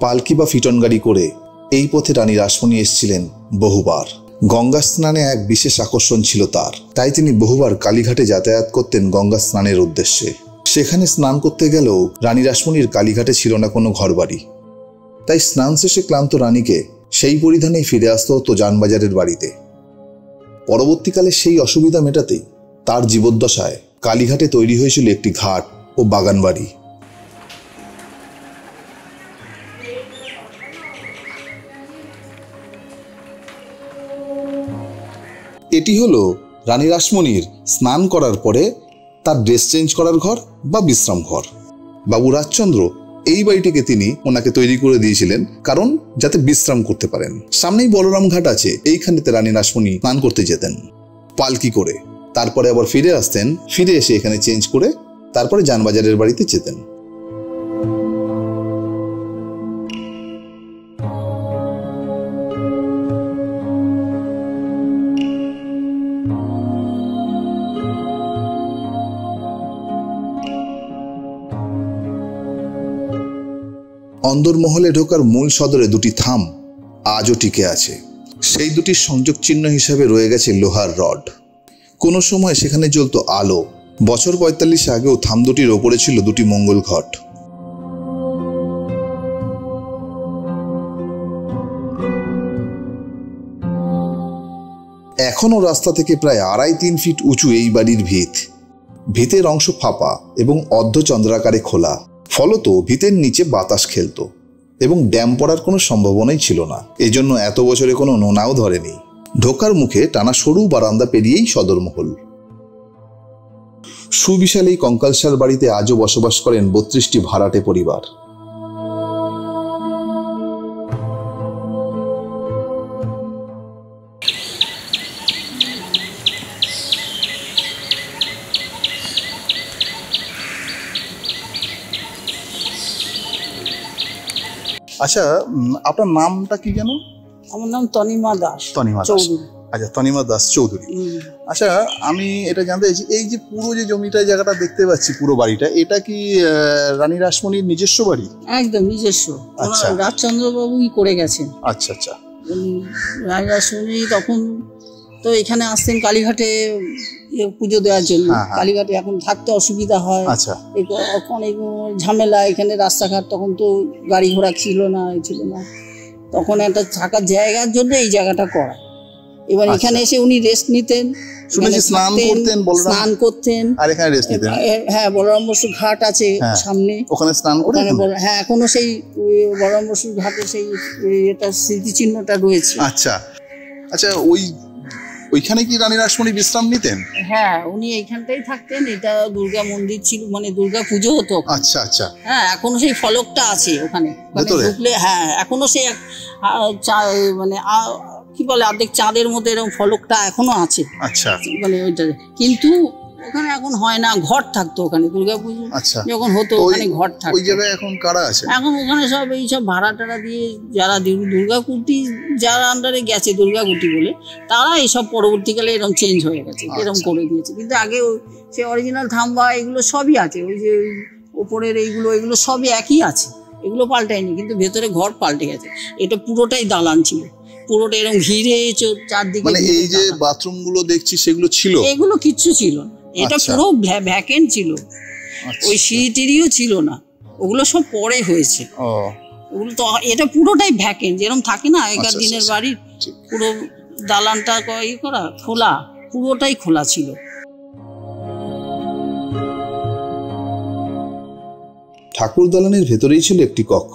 পালকি বা ফিটন গাড়ি করে এই পথে রানী রাসমণি এসেছিলেন বহুবার। গঙ্গা স্নানে এক বিশেষ আকর্ষণ ছিল তার, তাই তিনি বহুবার কালীঘাটে যাতায়াত করতেন গঙ্গা স্নানের উদ্দেশ্যে। সেখানে স্নান করতে গেলেও রানী রাসমণির কালীঘাটে ছিল না কোনো ঘরবাড়ি, তাই স্নান শেষে ক্লান্ত রানীকে সেই পরিধানেই ফিরে আসতে হতো জানবাজারের বাড়িতে। পরবর্তীকালে সেই অসুবিধা মেটাতেই তার জীবদ্দশায় কালীঘাটে তৈরি হয়েছিল একটি ঘাট ও বাগান বাড়ি। এটি হলো রানী রাসমণির স্নান করার পরে তার ড্রেস চেঞ্জ করার ঘর বা বিশ্রাম ঘর। বাবু রাজচন্দ্র এই বাড়িটিকে তিনি ওনাকে তৈরি করে দিয়েছিলেন কারণ যাতে বিশ্রাম করতে পারেন। সামনেই বলরাম ঘাট আছে, এইখানেতে রানী রাসমণি স্নান করতে যেতেন পালকি করে, তারপরে আবার ফিরে আসতেন, ফিরে এসে এখানে চেঞ্জ করে তারপরে জানবাজারের বাড়িতে যেতেন। অন্দরমহলে ঢোকার মূল সদরে দুটি থাম আজও টিকে আছে। সেই দুটির সংযোগ চিহ্ন হিসাবে রয়ে গেছে লোহার রড। কোনো সময় সেখানে জ্বলতো আলো। বছর ৪৫ আগেও থাম দুটির ওপরে ছিল দুটি মঙ্গল ঘট। এখনো রাস্তা থেকে প্রায় ২.৫-৩ ফিট উঁচু এই বাড়ির ভিত। ভিতের অংশ ফাঁপা এবং অর্ধচন্দ্রাকারে খোলা, ফলত ভিতের নিচে বাতাস খেলত এবং ড্যাম পড়ার কোনো সম্ভাবনাই ছিল না। এজন্য এত বছরে কোনো নোনাও ধরেনি। ঢোকার মুখে টানা সরু বারান্দা পেরিয়েই সদরমহল। সুবিশাল এই কঙ্কালসার বাড়িতে আজও বসবাস করেন ৩২টি ভাড়াটে পরিবার। আচ্ছা, আপনার নামটা কি যেন? আমার নাম তনিমা দাস। তনিমা দাস, আচ্ছা, তনিমা দাস চৌধুরী। আচ্ছা, আমি এটা জানতে চাইছি, এই যে পুরো যে জমিটা জায়গাটা দেখতে পাচ্ছি, পুরো বাড়িটা, এটা কি রানী রাসমণির নিজস্ব বাড়ি? একদম নিজস্ব। আচ্ছা, রাজচন্দ্র বাবুই করে গেছেন। আচ্ছা আচ্ছা। রানী রাসমণি তখন তো এখানে আসতেন কালীঘাটে পুজো দেওয়ার জন্য। কালীঘাটে এখন থাকতে অসুবিধা হয়, অনেক ঝামেলা। এখানে রাস্তাঘাট তখন তো গাড়ি ঘোড়া ছিল না, তখন একটা থাকার জায়গার জন্য এই জায়গাটা করা। এবার এখানে এসে উনি রেস্ট নিতেন, স্নান করতেন আর এখানে রেস্ট নিতেন। হ্যাঁ, বলরাম বসু ঘাট আছে সামনে, ওখানে স্নান করে। হ্যাঁ, এখনো সেই বলরাম বসু ঘাটে সেই এটা স্মৃতিচিহ্নটা রয়েছে। আচ্ছা আচ্ছা, ওইখানে কি রানী রাসমণি বিশ্রাম নিতেন? হ্যাঁ, উনি এইখানটাই থাকতেন। এটা দুর্গা মন্দির ছিল, মানে দুর্গা পুজো হতো। আচ্ছা আচ্ছা। হ্যাঁ, এখনো সেই ফলকটা আছে ওখানে ঢুকলে। হ্যাঁ, এখনো সেই মানে কি বলে অর্ধেক চাঁদের মধ্যে এরকম ফলকটা এখনো আছে। আচ্ছা, মানে ওইটা কিন্তু ওখানে এখন হয় না। ঘর থাকতো ওখানে দুর্গাপুজো যখন হতো, ওখানে ঘর থাকতো। ওই জায়গায় এখন কারা আছে? এখন ওখানে সব এইসব ভাড়া টাড়া দিয়ে যারা দুর্গাকুটি যারা আন্ডারে গেছে, দুর্গাকুটি বলে, তারা এইসব পরবর্তীকালে এরকম চেঞ্জ হয়ে গেছে, এরকম করে দিয়েছে। কিন্তু আগে সে অরিজিনাল থাম্বা এগুলো সবই আছে। ওই যে ওপরের এগুলো সবই একই আছে, এগুলো পাল্টায়নি, কিন্তু ভেতরে ঘর পাল্টে গেছে। এটা পুরোটাই দালান ছিল, পুরোটা এরকম ঘিরে চারদিকে। মানে এই যে বাথরুম গুলো দেখছি সেগুলো ছিল? এগুলো কিচ্ছু ছিল না, এটা পুরো ভ্যাকেন্ট ছিল। ওই সিঁড়িটিও ছিল না, ওগুলো সব পরে হয়েছে। ওগুলো তো, এটা পুরোটাই ভ্যাকেন্ট, যেরকম থাকে না আগেকার দিনের বাড়ির। পুরো দালানটা করা খোলা, পুরোটাই খোলা ছিল। ঠাকুর দালানের ভেতরেই ছিল একটি কক্ষ।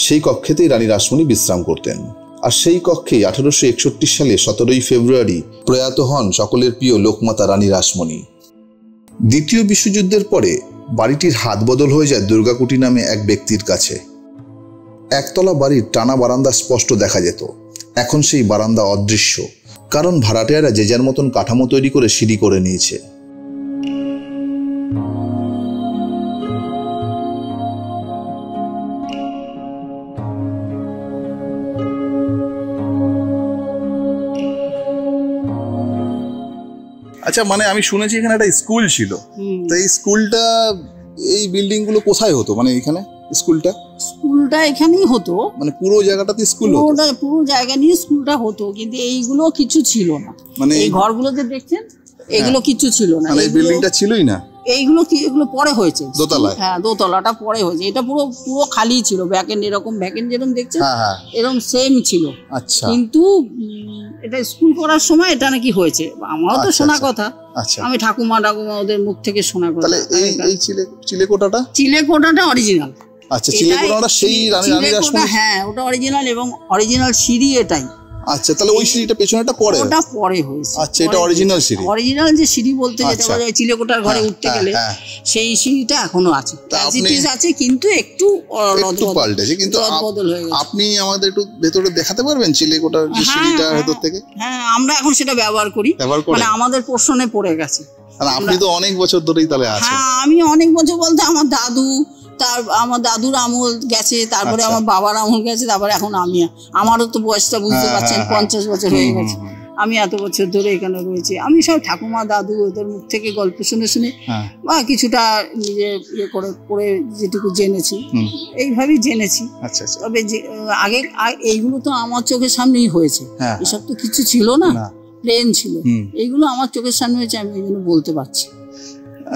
সেই কক্ষেতেই রানী রাসমণি বিশ্রাম করতেন। আর সেই কক্ষেই 1861 সালে 17ই ফেব্রুয়ারি প্রয়াত হন সকলের প্রিয় লোকমাতা রানী রাসমণি। দ্বিতীয় বিশ্বযুদ্ধের পরে বাড়িটির হাত বদল হয়ে যায় দুর্গাকুটি নামে এক ব্যক্তির কাছে। একতলা বাড়ির টানা বারান্দা স্পষ্ট দেখা যেত। এখন সেই বারান্দা অদৃশ্য, কারণ ভাড়াটিয়ারা যে যার মতন কাঠামো তৈরি করে সিঁড়ি করে নিয়েছে। আচ্ছা, মানে আমি শুনেছি এখানে একটা স্কুল ছিল, তো এই স্কুলটা, এই বিল্ডিং গুলো কোথায় হতো? মানে এখানে স্কুলটা স্কুলটা এখানেই হতো, মানে পুরো জায়গাটাতে স্কুল হতো? পুরো জায়গা নিয়ে স্কুলটা হতো, কিন্তু এইগুলো কিছু ছিল না। মানে এই ঘরগুলোতে দেখছেন এগুলো কিছু ছিল না, মানে বিল্ডিংটা ছিলই না। এইগুলো কি এগুলো পরে হয়েছে দোতলায়? হ্যাঁ, দোতলাটা পরে হয়েছে। এটা পুরো পুরো খালি ছিল, ব্যাকেন্ড এরকম ব্যাকেন্ড যেরকম দেখছেন এরকম সেম ছিল। আচ্ছা, কিন্তু এটা স্কুল করার সময় এটা নাকি হয়েছে, আমারও তো শোনা কথা। আচ্ছা, আমি ঠাকুমা ওদের মুখ থেকে শোনা কথা। তাহলে এই চিলেকোঠাটা অরিজিনাল। আচ্ছা, চিলেকোঠাটা সেই রানী রাসমণি? হ্যাঁ, ওটা অরিজিনাল এবং অরিজিনাল সিঁড়ি এটাই। আচ্ছা, তাহলে ওই সিঁড়িটা পেছনেটা পরে? ওটা পরে হয়েছে। আচ্ছা, এটা অরিজিনাল সিঁড়ি? অরিজিনাল যে সিঁড়ি বলতে যেটা বলা হয় চিলেকোঠার ঘরে উঠতে গেলে সেই সিঁড়িটা এখনো আছে, আছে, কিন্তু একটু পাল্টেছে। কিন্তু বদল হয়ে গেছে। আপনি আমাদের একটু ভেতরে দেখাতে পারবেন চিলেকোঠার যে সিঁড়িটা ভেতর থেকে? হ্যাঁ, আমরা এখন সেটা ব্যবহার করি, মানে আমাদের পোর্শনে পড়ে গেছে। আপনি তো অনেক বছর ধরেই তাহলে আছেন? হ্যাঁ, আমি অনেক বছর বলতে আমার দাদুর আমল গেছে, তারপরে আমার বাবার আমল গেছে, তারপরে এখন আমারও তো বয়সটা বুঝতে পারছেন 50 বছর হয়ে গেছে। আমি এত বছর ধরে এখানে রয়েছি। আমি সব ঠাকুমা দাদু ওদের মুখ থেকে গল্প শুনে শুনে বা কিছুটা নিজে ইয়ে করে যেটুকু জেনেছি এইভাবেই জেনেছি। তবে আগে এইগুলো তো আমার চোখের সামনেই হয়েছে, এসব তো কিছু ছিল না, প্লেন ছিল। এইগুলো আমার চোখের সামনে হয়েছে, আমি এই জন্য বলতে পারছি।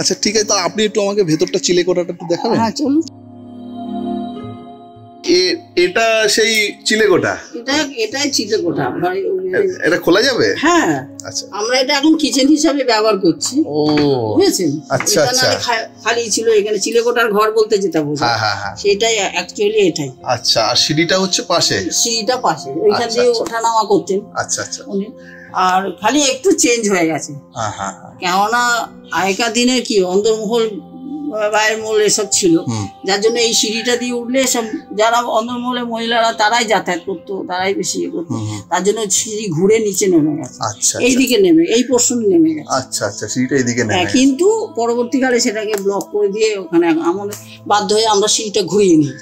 আচ্ছা, ঠিক আছে, তাহলে আপনি একটু আমাকে ভেতরটা চিলেকোঠাটা একটু দেখাবেন? হ্যাঁ, চলুন। এটা সেই চিলেকোঠা? এটাই চিলেকোঠা। এটা খোলা যাবে? হ্যাঁ। আচ্ছা, আমরা এটা এখন কিচেন হিসাবে ব্যবহার করছি। ও, বুঝেছেন? আচ্ছা আচ্ছা, খালি ছিল, এখানে চিলেকোঠার ঘর বলতে যেটা বোঝায় সেটাই অ্যাকচুয়ালি এটাই। আচ্ছা, আর সিঁড়িটা হচ্ছে পাশে? সিঁড়িটা পাশে, ওইখান দিয়ে ওঠানামা করতেন। আচ্ছা আচ্ছা। আর খালি একটু চেঞ্জ হয়ে গেছে, কেননা আগেকার দিনের কি অন্দরমহল বাইরের মহল এসব ছিল, যার জন্য এই সিঁড়িটা দিয়ে উঠলে সব যারা অন্দরমহলের মহিলারা তারাই যাতায়াত করতো, তারাই বেশি ইয়ে করতো, তার জন্য সিঁড়ি ঘুরে নিচে নেমে গেছে, এইদিকে নেমে এই পোর্শন নেমে গেছে। আচ্ছা আচ্ছা, সিঁড়িটা এইদিকে নেমে গেছে। কিন্তু পরবর্তীকালে সেটাকে ব্লক করে দিয়ে ওখানে আমাদের বাধ্য হয়ে আমরা সিঁড়িটা ঘুরিয়ে নিই।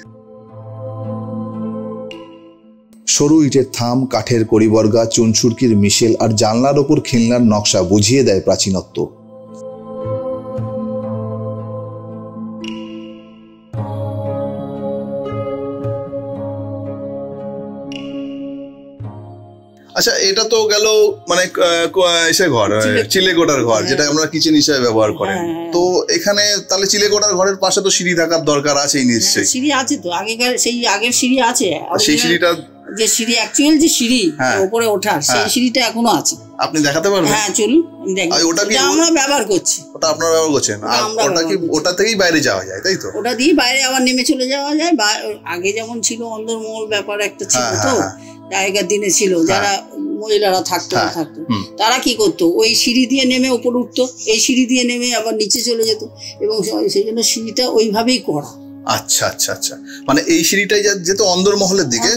সরু ইটের থাম, কাঠের কড়িবর্গা, চুনসুরকির মিশেল আর জানলার ওপর খিলনার নকশা বুঝিয়ে দেয় প্রাচীনত্ব। আচ্ছা, এটা তো গেল মানে এসে ঘর, চিলেকোঠার ঘর, যেটা আমরা কিচেন হিসেবে ব্যবহার করেন। তো এখানে তাহলে চিলেকোঠার ঘরের পাশে তো সিঁড়ি থাকার দরকার আছেই নিশ্চয়ই? সিঁড়ি আছে তো, আগের সিঁড়ি আছে। সেই সিঁড়িটা যে সিঁড়ি অ্যাকচুয়াল যে সিঁড়ি উপরে ওঠার, সেই সিঁড়িটা এখনো আছে। আপনি দেখাতে পারবেন? হ্যাঁ, চলুন দেখুন। ওটা আমরা ব্যবহার করছি। ওটা আপনারা ব্যবহার করছেন? ওটা থেকেই বাইরে যাওয়া যায়, তাই তো? ওটা দিয়ে বাইরে আবার নেমে চলে যাওয়া যায়। আগে যেমন ছিল অন্দরমহল ব্যাপার একটা ছিল, তো আগেকার দিনে ছিল যারা মহিলারা থাকতো তারা কি করতো, ওই সিঁড়ি দিয়ে নেমে উপর উঠতো, এই সিঁড়ি দিয়ে নেমে আবার নিচে চলে যেত, এবং সেই জন্য সিঁড়িটা ওইভাবেই করা। আচ্ছা আচ্ছা আচ্ছা, মানে এই সিঁড়িটাই যেত অন্দরমহলের দিকে,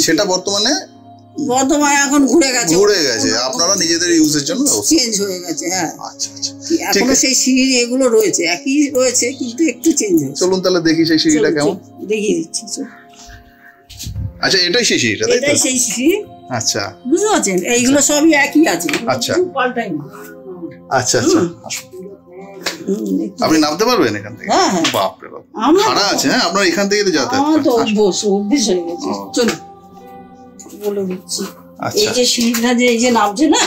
সেটা বর্তমানে এখন ঘুরে গেছে, আপনারা নিজেদের ইউজের জন্য চেঞ্জ হয়ে গেছে। হ্যাঁ, আচ্ছা আচ্ছা, এখনো সেই সিঁড়ি এগুলো রয়েছে, একই রয়েছে, কিন্তু একটু চেঞ্জ হয়েছে। চলুন তাহলে দেখি সেই সিঁড়িটা কেমন, দেখিয়ে দিচ্ছি। আচ্ছা, এটাই সেই সিঁড়িটা? এটাই সেই সিঁড়ি। আচ্ছা, বুঝতে পারছেন? এইগুলো সবই একই আছে। আচ্ছা, পাল্টাই না। আচ্ছা আচ্ছা, আপনি নামতে পারবেন এখান থেকে? বাপরে বাপ, খাড়া আছে। হ্যাঁ, আপনার এখান থেকে যাতায়াত অভ্যেস হয়ে গেছে। চলুন বলে দিচ্ছি। এই যে সিঁড়িটা এই যে নামছে না,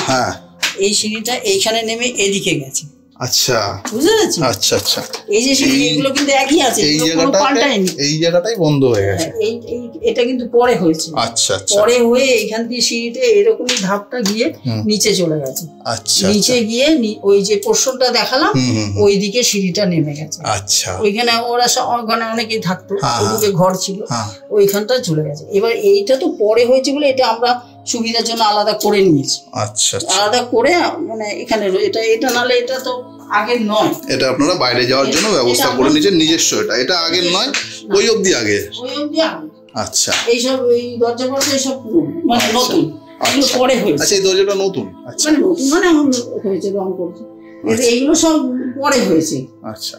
এই সিঁড়িটা এইখানে নেমে এদিকে গেছে। আচ্ছা, বুঝতে পেরেছি? আচ্ছা আচ্ছা, এই যে সিঁড়ি এগুলো কিন্তু একই আছে, পাল্টায়নি। এই জায়গাটাই বন্ধ হয়ে গেছে। এটা কিন্তু পরে হয়েছে। আচ্ছা আচ্ছা, পরে হয়ে এইখান দিয়ে সিঁড়িতে এরকমই ধাপটা গিয়ে নিচে চলে গেছে। আচ্ছা, নিচে গিয়ে ওই যে পোর্শনটা দেখালাম ওইদিকে সিঁড়িটা নেমে গেছে। আচ্ছা, ওইখানে ওখানে অনেকেই থাকতো, ওদিকে ঘর ছিল, ওইখানটা চলে গেছে। এবার এইটা তো পরে হয়েছে বলে এটা আমরা সুবিধার জন্য আলাদা করে নিয়েছি। আচ্ছা, আলাদা করে মানে এখানে এটা নালে এটা তো আগের নয়, এটা আপনারা বাইরে যাওয়ার জন্য ব্যবস্থা করে নিয়েছেন নিজস্ব। এটা আগের নয়, ওই অবধি আগে। আচ্ছা, এইসব এই দরজা পর্দা এইসব মানে নতুন, এগুলো পরে হয়েছে। আচ্ছা, এই দরজাটা নতুন? আচ্ছা, মানে নতুন মানে এখন হয়েছে, রং করছে, এইগুলো সব পরে হয়েছে। আচ্ছা,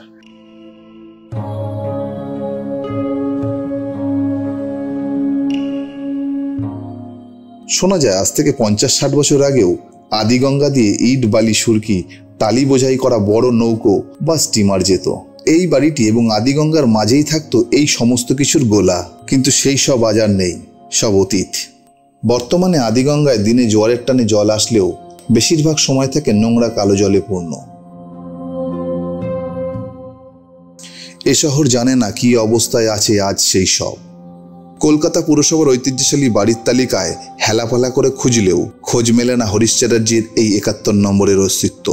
শোনা যায় আজ থেকে 50-60 বছর আগেও আদিগঙ্গা দিয়ে ইট বালি সুরকি টালি বোঝাই করা বড় নৌকো বা স্টিমার যেত। এই বাড়িটি এবং আদিগঙ্গার মাঝেই থাকতো এই সমস্ত কিছুর গোলা। কিন্তু সেই সব আজ আর নেই, সব অতীত। বর্তমানে আদিগঙ্গায় দিনে জোয়ারের টানে জল আসলেও বেশিরভাগ সময় থাকে নোংরা কালো জলে পূর্ণ। এ শহর জানে না কি অবস্থায় আছে আজ সেই সব। কলকাতা পুরসভার ঐতিহ্যশালী বাড়ির তালিকায় হেলাফেলা করে খুঁজলেও খোঁজ মেলে না হরিশ চ্যাটার্জির এই 71 নম্বরের অস্তিত্ব।